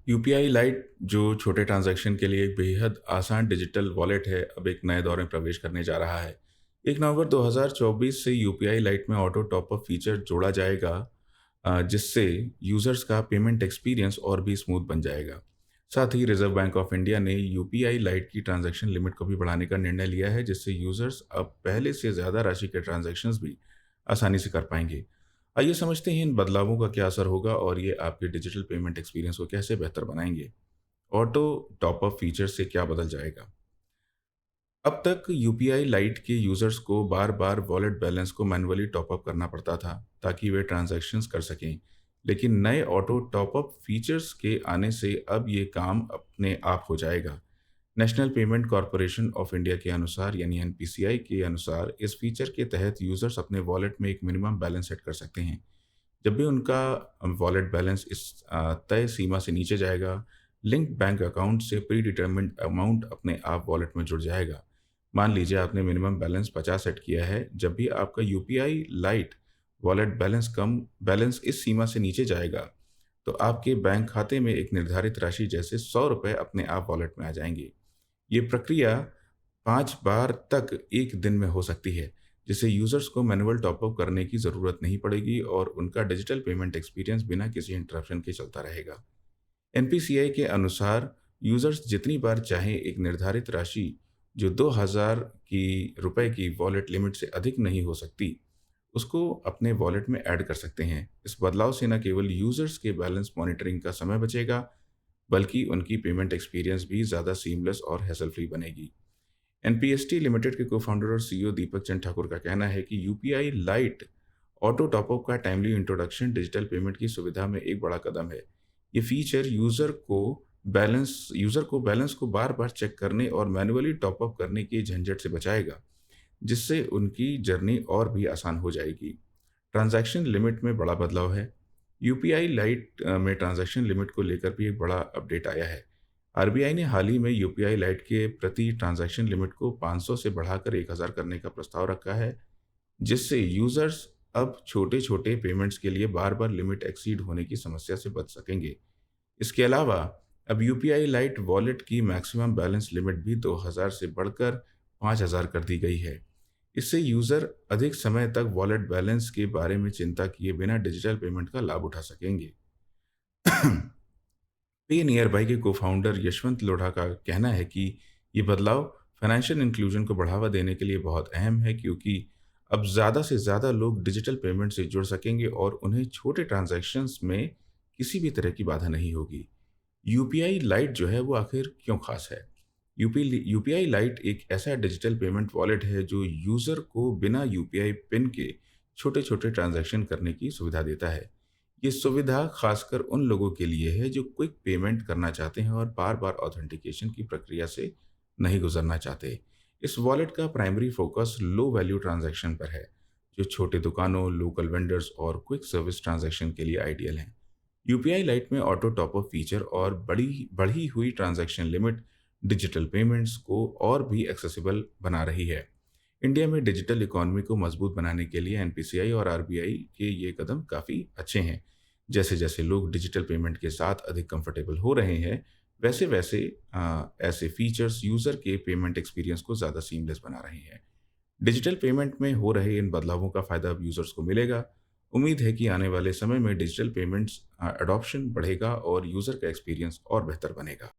UPI light जो छोटे transaction के लिए एक बेहद आसान डिजिटल वॉलेट है, अब एक नए दौर में प्रवेश करने जा रहा है। 1 नवंबर 2024 से यूपीआई लाइट में ऑटो टॉप अप फीचर जोड़ा जाएगा, जिससे यूज़र्स का पेमेंट एक्सपीरियंस और भी स्मूथ बन जाएगा। साथ ही रिजर्व बैंक ऑफ इंडिया ने यूपीआई लाइट की ट्रांजैक्शन लिमिट को भी बढ़ाने का निर्णय लिया है, जिससे यूज़र्स अब पहले से ज़्यादा राशि के ट्रांजैक्शंस भी आसानी से कर पाएंगे। आइए समझते हैं इन बदलावों का क्या असर होगा और ये आपके डिजिटल पेमेंट एक्सपीरियंस को कैसे बेहतर बनाएंगे। ऑटो टॉप अप फीचर से क्या बदल जाएगा? अब तक यूपीआई लाइट के यूजर्स को बार बार वॉलेट बैलेंस को मैन्युअली टॉप अप करना पड़ता था ताकि वे ट्रांजैक्शंस कर सकें। लेकिन नए ऑटो टॉप अप फीचर्स के आने से अब ये काम अपने आप हो जाएगा। National payment corporation of India के अनुसार यानी एनपीसीआई के अनुसार इस फीचर के तहत यूजर्स अपने वॉलेट में एक मिनिमम बैलेंस सेट कर सकते हैं। जब भी उनका वॉलेट बैलेंस इस तय सीमा से नीचे जाएगा, लिंक बैंक अकाउंट से प्री डिटरमिन्ड अमाउंट अपने आप वॉलेट में जुड़ जाएगा। मान लीजिए आपने मिनिमम बैलेंस 50 सेट किया है, जब भी आपका यूपीआई लाइट वॉलेट बैलेंस इस सीमा से नीचे जाएगा, तो आपके बैंक खाते में एक निर्धारित राशि जैसे 100 रुपये अपने आप वॉलेट में आ जाएंगे। ये प्रक्रिया 5 बार तक एक दिन में हो सकती है, जिससे यूज़र्स को मैनुअल टॉपअप करने की ज़रूरत नहीं पड़ेगी और उनका डिजिटल पेमेंट एक्सपीरियंस बिना किसी इंटरप्शन के चलता रहेगा। एनपीसीआई के अनुसार यूज़र्स जितनी बार चाहें एक निर्धारित राशि जो 2000 की रुपए की वॉलेट लिमिट से अधिक नहीं हो सकती, उसको अपने वॉलेट में ऐड कर सकते हैं। इस बदलाव से न केवल यूज़र्स के बैलेंस मॉनिटरिंग का समय बचेगा, बल्कि उनकी पेमेंट एक्सपीरियंस भी ज़्यादा सीमलेस और हैसल फ्री बनेगी। एनपीएसटी लिमिटेड के को-फाउंडर और सीईओ दीपक चंद ठाकुर का कहना है कि यूपीआई लाइट ऑटो टॉपअप का टाइमली इंट्रोडक्शन डिजिटल पेमेंट की सुविधा में एक बड़ा कदम है। ये फीचर यूज़र को बैलेंस को बार-बार चेक करने और मैन्युअली टॉपअप करने की झंझट से बचाएगा, जिससे उनकी जर्नी और भी आसान हो जाएगी। ट्रांजैक्शन लिमिट में बड़ा बदलाव है। यूपीआई लाइट में ट्रांजैक्शन लिमिट को लेकर भी एक बड़ा अपडेट आया है। आरबीआई ने हाल ही में यूपीआई लाइट के प्रति ट्रांजैक्शन लिमिट को 500 से बढ़ाकर 1000 करने का प्रस्ताव रखा है, जिससे यूजर्स अब छोटे-छोटे पेमेंट्स के लिए बार-बार लिमिट एक्सीड होने की समस्या से बच सकेंगे। इसके अलावा अब यूपीआई लाइट वॉलेट की मैक्सिमम बैलेंस लिमिट भी 2000 से बढ़कर 5000 कर दी गई है। इससे यूजर अधिक समय तक वॉलेट बैलेंस के बारे में चिंता किए बिना डिजिटल पेमेंट का लाभ उठा सकेंगे। पे नियर बाई के को-फाउंडर यशवंत लोढ़ा का कहना है कि ये बदलाव फाइनेंशियल इंक्लूजन को बढ़ावा देने के लिए बहुत अहम है, क्योंकि अब ज़्यादा से ज़्यादा लोग डिजिटल पेमेंट से जुड़ सकेंगे और उन्हें छोटे ट्रांजैक्शंस में किसी भी तरह की बाधा नहीं होगी। यूपीआई लाइट जो है वो आखिर क्यों खास है? यूपीआई लाइट एक ऐसा डिजिटल पेमेंट वॉलेट है जो यूज़र को बिना यूपीआई पिन के छोटे-छोटे ट्रांजैक्शन करने की सुविधा देता है। ये सुविधा खासकर उन लोगों के लिए है जो क्विक पेमेंट करना चाहते हैं और बार-बार ऑथेंटिकेशन की प्रक्रिया से नहीं गुजरना चाहते। इस वॉलेट का primary focus low value transaction पर है, जो छोटे दुकानों, लोकल वेंडर्स और क्विक सर्विस ट्रांजैक्शन के लिए आइडियल हैं। यूपीआई लाइट में ऑटो टॉप अप फीचर और बड़ी बढ़ी हुई ट्रांजैक्शन लिमिट डिजिटल पेमेंट्स को और भी एक्सेसिबल बना रही है। इंडिया में डिजिटल इकोनॉमी को मजबूत बनाने के लिए एनपीसीआई और आरबीआई के ये कदम काफ़ी अच्छे हैं। जैसे जैसे लोग डिजिटल पेमेंट के साथ अधिक कंफर्टेबल हो रहे हैं, वैसे वैसे ऐसे फीचर्स यूज़र के पेमेंट एक्सपीरियंस को ज़्यादा सीमलेस बना रहे हैं। डिजिटल पेमेंट में हो रहे इन बदलावों का फ़ायदा अब यूज़र्स को मिलेगा। उम्मीद है कि आने वाले समय में डिजिटल पेमेंट्स अडॉप्शन बढ़ेगा और यूज़र का एक्सपीरियंस और बेहतर बनेगा।